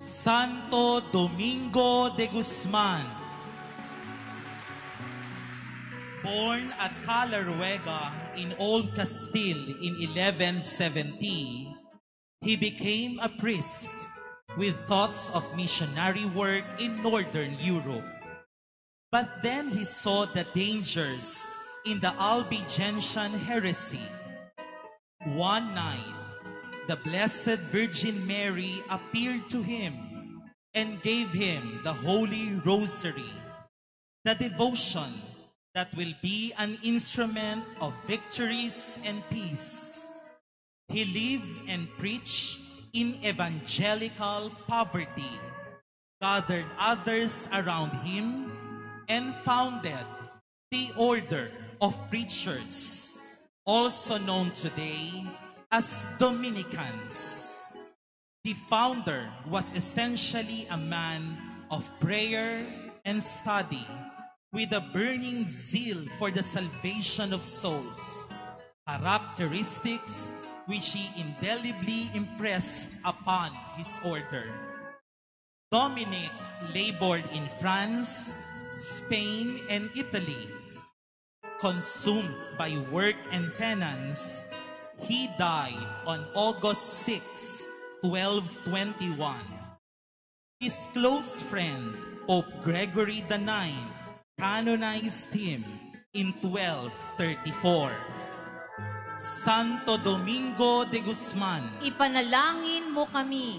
Santo Domingo de Guzman. Born at Calaruega in Old Castile in 1170, he became a priest with thoughts of missionary work in Northern Europe. But then he saw the dangers in the Albigensian heresy. One night, the Blessed Virgin Mary appeared to him and gave him the Holy Rosary, the devotion that will be an instrument of victories and peace. He lived and preached in evangelical poverty, gathered others around him, and founded the Order of Preachers, also known today as Dominicans. The founder was essentially a man of prayer and study, with a burning zeal for the salvation of souls, characteristics which he indelibly impressed upon his order. Dominic labored in France, Spain, and Italy. Consumed by work and penance, he died on August 6, 1221. His close friend, Pope Gregory IX, canonized him in 1234. Santo Domingo de Guzman, Ipanalangin mo kami.